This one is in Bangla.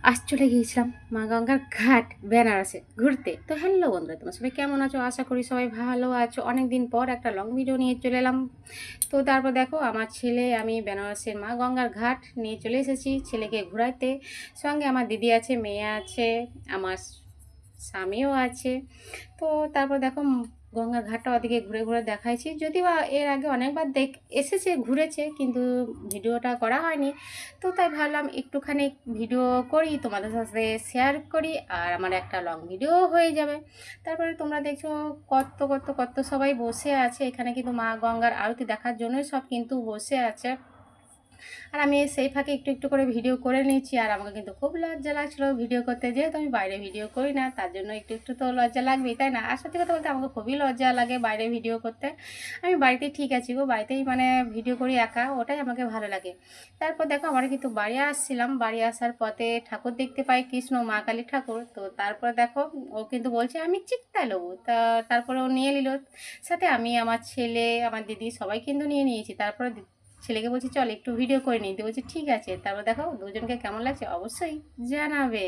আজ চলে গিয়েছিলাম মা গঙ্গার ঘাট বেনারসে ঘুরতে। তো হ্যালো বন্ধুরা, তোমরা সবাই কেমন আছো? আশা করি সবাই ভালো আছো। অনেক দিন পর একটা লং ভিডিও নিয়ে চলে এলাম। তো তারপর দেখো আমার ছেলে, আমি বেনারসের মা গঙ্গার ঘাট নিয়ে চলে এসেছি ছেলেকে ঘোরাইতে। সঙ্গে আমার দিদি আছে, মেয়ে আছে, আমার স্বামীও আছে। তো তারপর দেখো গঙ্গার ঘাটটা ওদিকে ঘুরে ঘুরে দেখাইছি, যদিও বা এর আগে অনেকবার এসেছে, ঘুরেছে, কিন্তু ভিডিওটা করা হয়নি। তো তাই ভাবলাম একটুখানি ভিডিও করি, তোমাদের সাথে শেয়ার করি, আর আমার একটা লং ভিডিও হয়ে যাবে। তারপরে তোমরা দেখছো কত কত কত সবাই বসে আছে এখানে, কিন্তু মা গঙ্গার আরতি দেখার জন্যই সব কিন্তু বসে আছে। আর আমি সেই ফাঁকে একটু একটু করে ভিডিও করে নিয়েছি। আর আমাকে কিন্তু খুব লজ্জা লাগছিলো ভিডিও করতে, যেহেতু আমি বাইরে ভিডিও করি না, তার জন্য একটু একটু তো লজ্জা লাগবেই, তাই না? আর সত্যি কথা বলতে আমাকে খুবই লজ্জা লাগে বাইরে ভিডিও করতে। আমি বাড়িতে ঠিক আছি গো, বাড়িতেই মানে ভিডিও করি একা, ওটাই আমাকে ভালো লাগে। তারপর দেখো আমরা কিন্তু বাড়ি আসছিলাম, বাড়ি আসার পথে ঠাকুর দেখতে পাই, কৃষ্ণ মা কালী ঠাকুর। তো তারপর দেখো ও কিন্তু বলছে আমি চিকতায় নেবো, তারপরে ও নিয়ে নিল সাথে। আমি, আমার ছেলে, আমার দিদি সবাই কিন্তু নিয়ে নিয়েছি। তারপরে ছেলেকে বলছি চল একটু ভিডিও করে নিতে, বলছি ঠিক আছে। তারপর দেখো দুজনকে কেমন লাগছে অবশ্যই জানাবে।